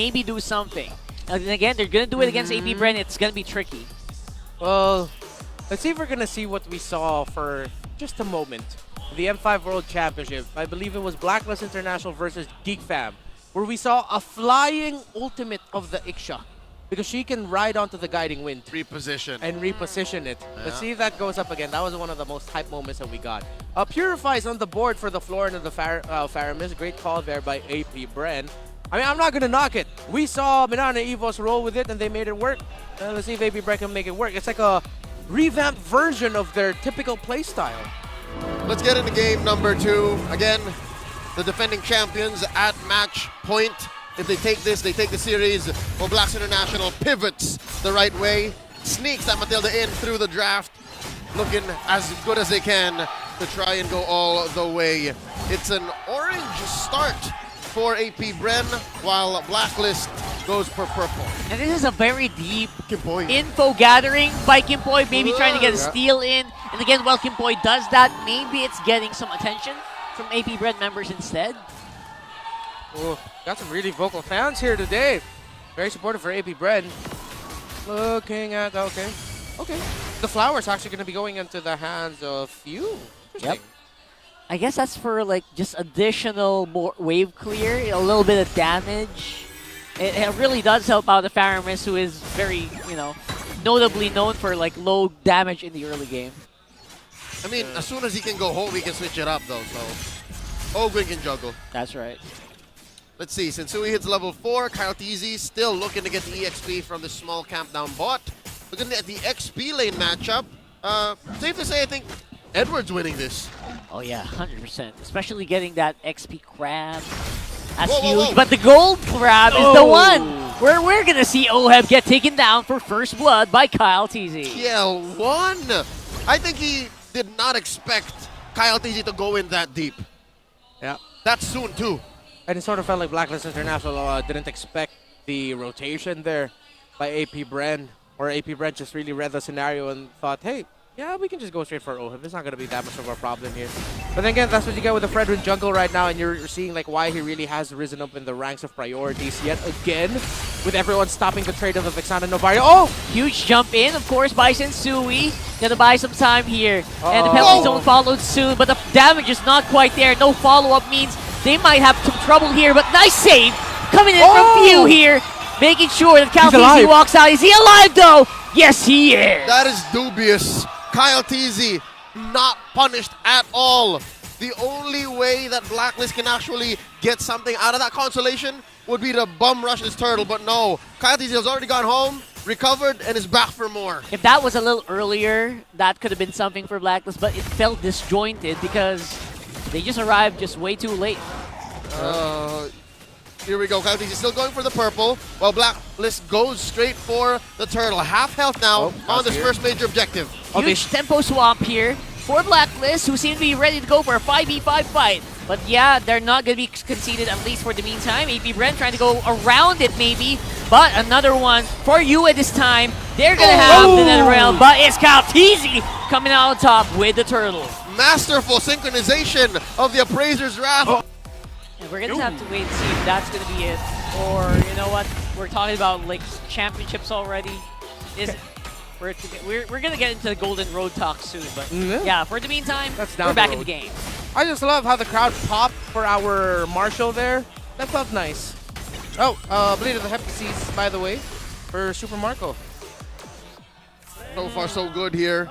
maybe do something. And again, they're going to do it against AP Bren. It's going to be tricky. Well, let's see if we're going to see what we saw for just a moment. The M5 World Championship. I believe it was Blacklist International versus Geek Fam, where we saw a flying ultimate of the Iksha. Because she can ride onto the guiding wind. Reposition. And reposition it. Yeah. Let's see if that goes up again. That was one of the most hype moments that we got. Purify's on the board for the Florin of the Faramis. Great call there by AP Bren. I mean, I'm not going to knock it. We saw Banana Evos roll with it and they made it work. Let's see if AP Bren can make it work. It's like a revamped version of their typical playstyle. Let's get into game number 2. Again, the defending champions at match point. If they take this, they take the series. Well, Blacks International pivots the right way, sneaks that Matilda in through the draft, looking as good as they can to try and go all the way. It's an orange start for AP Bren, while Blacklist goes for purple. And this is a very deep Kimpoy. info gathering by Kimpoy, maybe trying to get a steal in. And again, while Kimpoy does that, maybe it's getting some attention from AP Bren members instead. Ooh, got some really vocal fans here today. Very supportive for AP Bren. Looking at, okay. The flower's actually going to be going into the hands of you. Yep. I guess that's for like just additional more wave clear, a little bit of damage. It really does help out the Faramis, who is very, notably known for like low damage in the early game. I mean, as soon as he can go home, he can switch it up though, so Ogwin can juggle. That's right. Let's see, Sensui hits level 4, Kyle TZ still looking to get the EXP from the small camp down bot. Looking at the XP lane matchup, safe to say I think Edward's winning this. Oh yeah, 100%. Especially getting that XP crab. That's Whoa, whoa, huge. whoa. But the gold crab is the one where we're going to see Oheb get taken down for first blood by Kyle TZ. Yeah, 1! I think he did not expect Kyle TZ to go in that deep. Yeah. That soon too. And it sort of felt like Blacklist International didn't expect the rotation there by AP Bren. Or AP Bren just really read the scenario and thought, hey, yeah, we can just go straight for Oheb. It's not going to be that much of a problem here. But then again, that's what you get with the Fredrin jungle right now, and you're seeing like why he really has risen up in the ranks of priorities yet again, with everyone stopping the trade of the Vexana Novario. Oh! Huge jump in, of course, by Sensui. Gonna buy some time here. And the penalty zone followed soon, but the damage is not quite there. No follow-up means they might have some trouble here, but nice save coming in from Few here, making sure that Kyle TZ walks out. Is he alive though? Yes, he is. That is dubious. Kyle TZ not punished at all. The only way that Blacklist can actually get something out of that consolation would be to bum rush this turtle, but no. Kyle TZ has already gone home, recovered, and is back for more. If that was a little earlier, that could have been something for Blacklist, but it felt disjointed because they just arrived just way too late. Here we go. Kyle TZ still going for the purple, while Blacklist goes straight for the turtle. Half health now on this first major objective. Huge tempo swap here for Blacklist, who seem to be ready to go for a 5v5 fight. But yeah, they're not going to be conceded, at least for the meantime. AP Bren trying to go around it maybe, but another one for you at this time. They're going to have the net rail, but it's Kyle TZ coming out on top with the turtle. Masterful synchronization of the Appraiser's Wrath. And we're going to have to wait and see if that's going to be it. Or, you know what, we're talking about like championships already. We're going to get into the Golden Road talk soon, but yeah, for the meantime, we're back in the game. I just love how the crowd popped for our Marshall there. That felt nice. Oh, Bleed of the Heptases, by the way, for Super Marco. So far, so good here.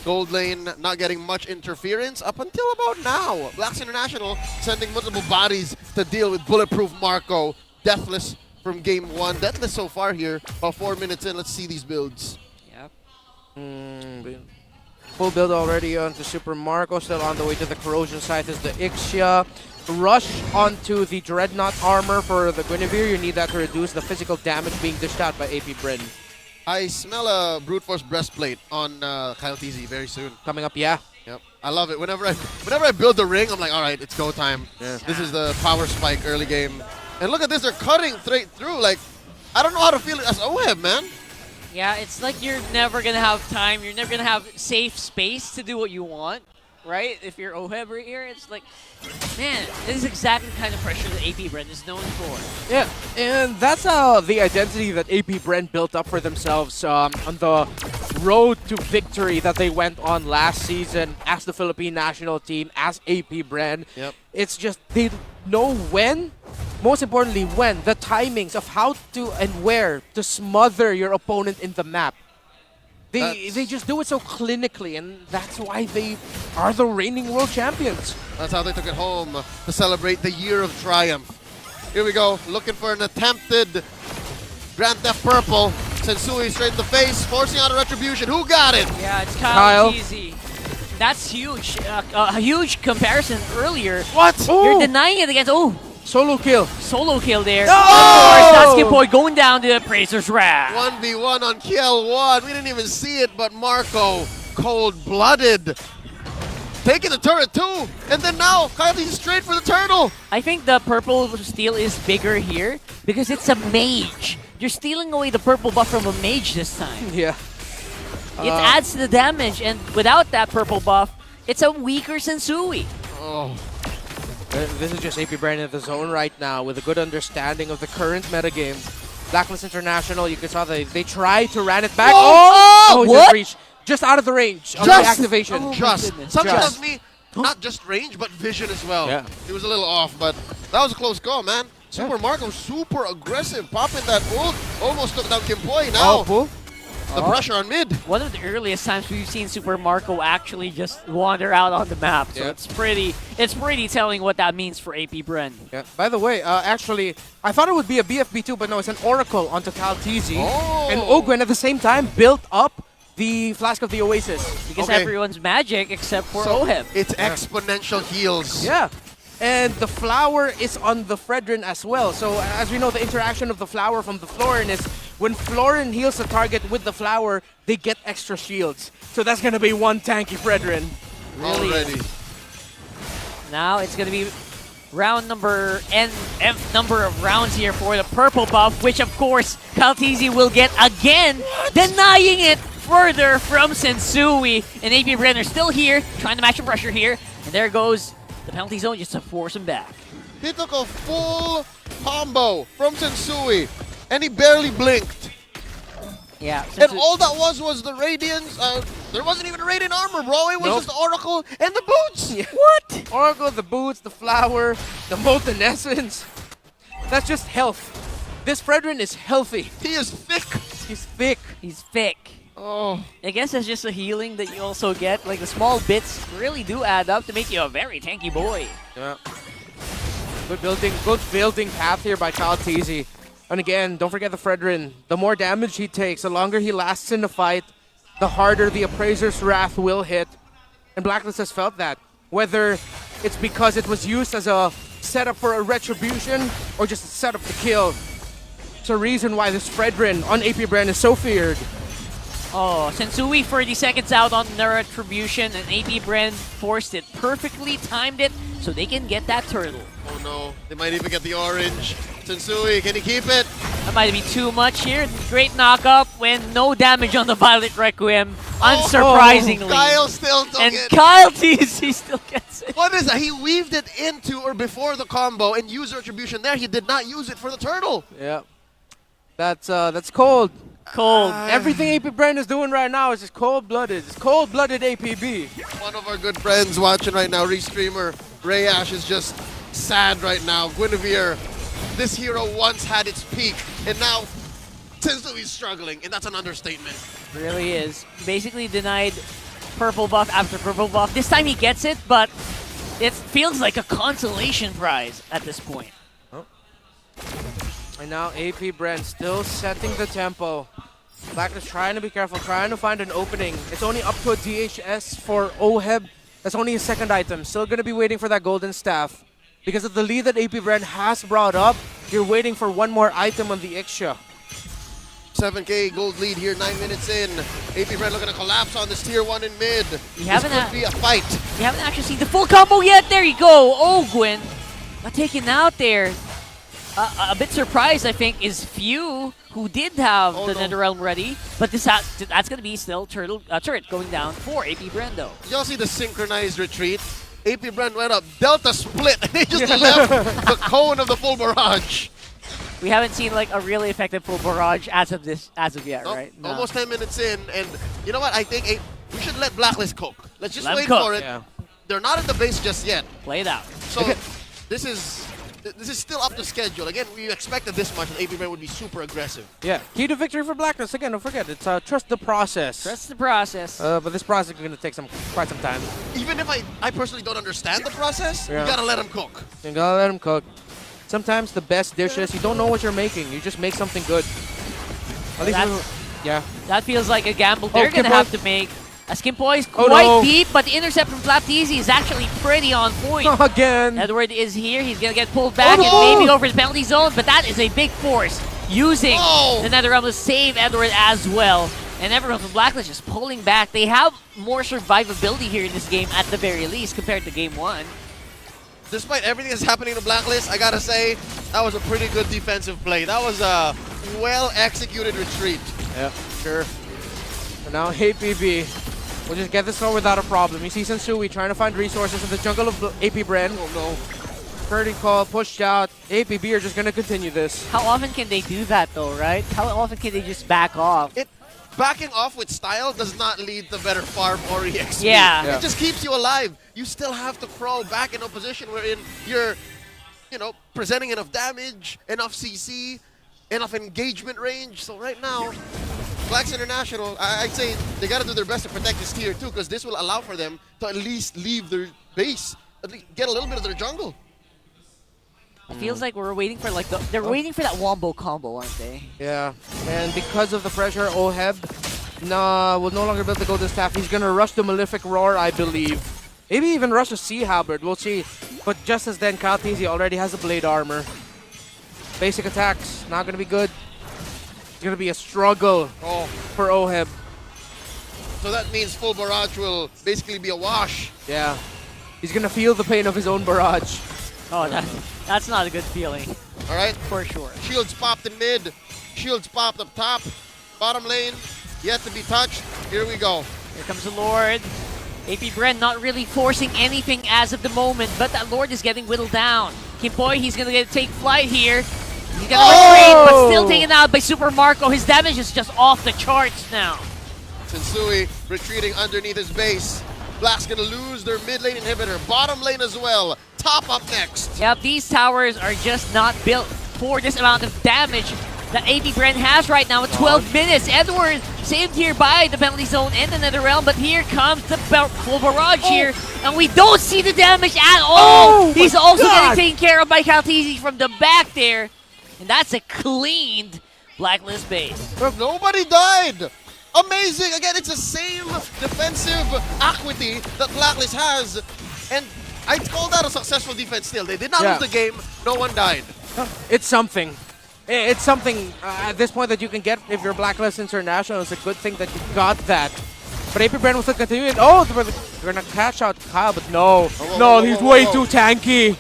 Gold lane not getting much interference up until about now. Blacks International sending multiple bodies to deal with Bulletproof Marco. Deathless from game 1. Deathless so far here. About 4 minutes in, let's see these builds. Yep. Full build already onto Super Marco. Still on the way to the corrosion site is the Ixia. Rush onto the Dreadnought armor for the Guinevere. You need that to reduce the physical damage being dished out by AP Bren. I smell a Brute Force breastplate on Kyle TZ very soon. Coming up, yeah. Yep, I love it. Whenever I build the ring, I'm like, all right, it's go time. Yeah. This is the power spike early game. And look at this, they're cutting straight through. Like, I don't know how to feel it as Oheb, man. Yeah, it's like you're never going to have time. You're never going to have safe space to do what you want. right? If you're OHEB right here, it's like, man, this is exactly the kind of pressure that AP Brand is known for. Yeah, and that's the identity that AP Brand built up for themselves on the road to victory that they went on last season as the Philippine national team, as AP Brand. Yep. It's just they know when, most importantly when, the timings of how to and where to smother your opponent in the map. They just do it so clinically, and that's why they are the reigning world champions. That's how they took it home to celebrate the year of triumph. Here we go, looking for an attempted Grand Theft Purple. Sensui straight in the face, forcing out a retribution. Who got it? Yeah, it's Kyle. Kyle Cheesy. That's huge. A huge comparison earlier. What? You're denying it against, Solo kill. solo kill there. No! Of course, Sasuke Boy going down to the Praesor's Wrath. 1v1 on KL1. We didn't even see it, but Marco, cold-blooded. Taking the turret too. And then now, Kylie's straight for the turtle. I think the purple steal is bigger here because it's a mage. You're stealing away the purple buff from a mage this time. Yeah. It adds to the damage, and without that purple buff, it's a weaker Sensui. Oh. This is just AP Brand in the zone right now with a good understanding of the current metagame. Blacklist International, you can saw they tried to ran it back. Oh, he what? just reached just out of the range of the activation. Oh, Just. goodness. Something Just. tells me not just range, but vision as well. Yeah. He was a little off, but that was a close call, man. Super Marco, super aggressive, popping that ult. Almost took down Kimpoi now. pull. The pressure on mid. One of the earliest times we've seen Super Marco actually just wander out on the map. So Yeah. it's pretty telling what that means for AP Bren. Yeah. By the way, actually, I thought it would be a BFB2, but no, it's an Oracle onto Calteezy. Oh. And Ogwen at the same time built up the Flask of the Oasis. Because Okay. everyone's magic except for So Oheb. it's exponential heals. Yeah. And the flower is on the Fredrin as well. So as we know, the interaction of the flower from the Florin is when Florin heals the target with the flower, they get extra shields. So that's going to be one tanky Fredrin. Really? Already. Now it's going to be round number nth number of rounds here for the purple buff, which of course Calteezy will get again, denying it further from Sensui. And AP Brenner still here, trying to match the pressure here. And there goes the penalty zone just to force him back. He took a full combo from Sensui, and he barely blinked. Yeah. And all that was the Radiance. There wasn't even a Radiant armor, bro. It was Nope. just the Oracle and the boots. What? Oracle, the boots, the flower, the molten essence. That's just health. This Fredrin is healthy. He is thick. He's thick. He's thick. Oh. I guess that's just a healing that you also get. Like the small bits really do add up to make you a very tanky boy. Yeah. Good building path here by Calteezy. And again, don't forget the Fredrin. The more damage he takes, the longer he lasts in the fight, the harder the Appraiser's Wrath will hit. And Blacklist has felt that. Whether it's because it was used as a setup for a retribution or just a setup to kill. It's a reason why this Fredrin on AP Brand is so feared. Oh, Sensui 30 seconds out on the retribution, and AP Brand forced it perfectly, timed it, so they can get that turtle. Oh no. They might even get the orange. Sensui, can he keep it? That might be too much here. Great knock-up when no damage on the Violet Requiem, unsurprisingly. Kyle still took and it. Kyle TC still gets it. What is that? He weaved it into or before the combo and used retribution there. He did not use it for the turtle. Yeah. That's cold. Cold. Everything AP Brand is doing right now is just cold-blooded. It's cold-blooded APB. One of our good friends watching right now, Restreamer, Ray Ash, is just sad right now. Guinevere, this hero once had its peak, and now Sensui's struggling, and that's an understatement. Really is. Basically denied purple buff after purple buff. This time he gets it, but it feels like a consolation prize at this point. And now AP Brand still setting the tempo. Blacklist trying to be careful, trying to find an opening. It's only up to a DHS for Oheb. That's only his second item. Still going to be waiting for that golden staff. Because of the lead that AP Brand has brought up, you're waiting for one more item on the Ixia. 7K gold lead here, 9 minutes in. AP Red looking to collapse on this tier 1 in mid. This haven't could be a fight. You haven't actually seen the full combo yet. There you go. Ogwen got taken out there. A bit surprised, I think, is Few, who did have the Netherrealm ready, but that's going to be still turret going down for AP Brendo. Y'all see the synchronized retreat? AP Brand went up, Delta split, and they just left the cone of the full barrage. We haven't seen like a really effective full barrage as of yet, Nope, right? No. Almost 10 minutes in, and you know what? I think we should let Blacklist cook. Let's just Let 'em wait cook. for it. Yeah. They're not at the base just yet. Play it out. So this is still up to schedule. Again, we expected this much, and AP Brand would be super aggressive. Yeah. Key to victory for Blacklist. Again, don't forget, it's trust the process. Trust the process. But this process is going to take quite some time. Even if I personally don't understand the process, Yeah. you gotta let them cook. You gotta let them cook. Sometimes the best dishes, you don't know what you're making. You just make something good. At least yeah. That feels like a gamble they're going to Kimboy. have to make. As Kimboy is Oh, quite no. deep, but the intercept from Flapteasy is actually pretty on point. Again. Edward is here. He's going to get pulled back Oh, and no. maybe go for the penalty zone, but that is a big force using Oh. the Netherrealm to save Edward as well. And everyone from Blacklist just pulling back. They have more survivability here in this game at the very least compared to Game 1. Despite everything that's happening to Blacklist, I gotta say, that was a pretty good defensive play. That was a well-executed retreat. Yeah, sure. But now APB will just get this one without a problem. You see Sensui trying to find resources in the jungle of AP Bren. Oh no. Birdie call, pushed out. APB are just going to continue this. How often can they do that though, right? How often can they just back off? Backing off with style does not lead to better farm or EXP. Yeah. It just keeps you alive. You still have to crawl back in a position wherein you're, presenting enough damage, enough CC, enough engagement range. So right now, Blacks International, I'd say they got to do their best to protect this tier 2 because this will allow for them to at least leave their base, at least get a little bit of their jungle. It feels like we're waiting for they're waiting for that wombo combo, aren't they? Yeah, and because of the pressure, Oheb will no longer be able to go this staff. He's going to rush the Malefic Roar, I believe. Maybe even rush a Sea Halberd, we'll see. But just as then, Kaltizi already has a Blade Armor. Basic attacks, not going to be good. It's going to be a struggle for Oheb. So that means full barrage will basically be a wash. Yeah, he's going to feel the pain of his own barrage. Oh, that's not a good feeling. All right? For sure. Shields popped in mid. Shields popped up top. Bottom lane, yet to be touched. Here we go. Here comes the Lord. AP Bren not really forcing anything as of the moment, but that Lord is getting whittled down. Kimboy, he's going to take flight here. He's going to retreat, but still taken out by Super Marco. His damage is just off the charts now. Sensui retreating underneath his base. Black's going to lose their mid lane inhibitor. Bottom lane as well. Top up next. Yep, these towers are just not built for this amount of damage that AP Bren has right now in 12 minutes. Edward saved here by the penalty zone and the Netherrealm, but here comes the full barrage here, and we don't see the damage at all. He's also getting taken care of by Kaltizi from the back there, and that's a cleaned Blacklist base. Nobody died. Amazing. Again, it's the same defensive equity that Blacklist has, and I call that a successful defense still. They did not lose the game. No one died. It's something. It's something at this point that you can get if you're Blacklist International. It's a good thing that you got that. But AP Bren will still continue. Oh, they're going to catch out Kyle, but no. He's way too tanky.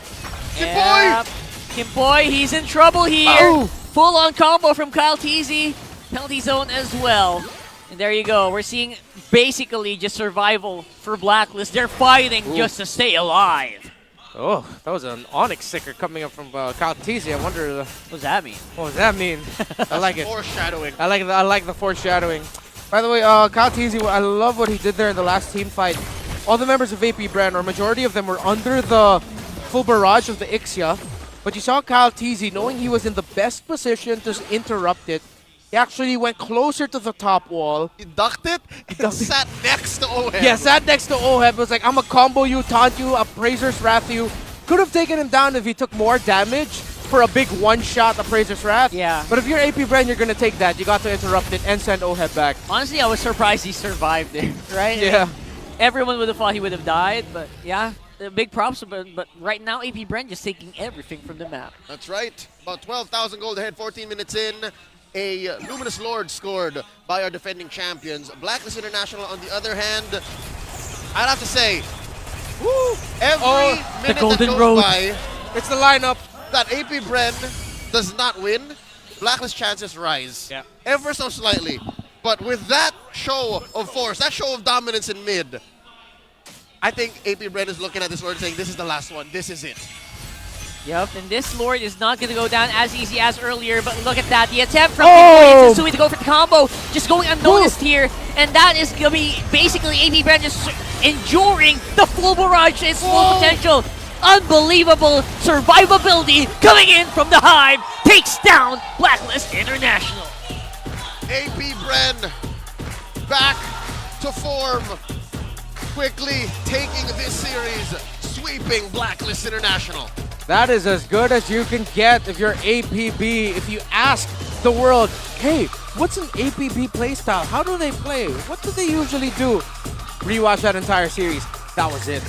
Yep. Kimboy, he's in trouble here. Full-on combo from Kaltizi. Penalty zone as well. And there you go. We're seeing basically just survival for Blacklist. They're fighting just to stay alive. Oh, that was an Onyx sticker coming up from Kaltizi. I wonder what does that mean? What does that mean? I like it. Foreshadowing. I like the foreshadowing. By the way, Kaltizi, I love what he did there in the last team fight. All the members of AP Brand, or majority of them, were under the full barrage of the Ixia. But you saw Kaltizi, knowing he was in the best position to interrupt it, he actually went closer to the top wall. He ducked it and sat next to Oheb. Yeah, sat next to Oheb. It was like, I'm going to combo you, taunt you, Appraiser's Wrath you. Could have taken him down if he took more damage for a big one-shot Appraiser's Wrath. Yeah. But if you're AP Bren, you're going to take that. You got to interrupt it and send Oheb back. Honestly, I was surprised he survived there, right? Yeah. Everyone would have thought he would have died, but yeah, big props. But right now, AP Bren just taking everything from the map. That's right. About 12,000 gold ahead, 14 minutes in. A Luminous Lord scored by our defending champions. Blacklist International, on the other hand, I'd have to say, every minute that goes by, it's the lineup that AP Bren does not win, Blacklist chances rise. Yeah. Ever so slightly. But with that show of force, that show of dominance in mid, I think AP Bren is looking at this Lord saying, this is the last one. This is it. Yep, and this Lord is not going to go down as easy as earlier, but look at that. The attempt from Pinpoint Sui to go for the combo, just going unnoticed here, and that is going to be basically AP Bren just enduring the full barrage, its full potential. Unbelievable survivability coming in from the Hive, takes down Blacklist International. AP Bren back to form, quickly taking this series, sweeping Blacklist International. That is as good as you can get if you're APB. If you ask the world, hey, what's an APB playstyle? How do they play? What do they usually do? Rewatch that entire series. That was it.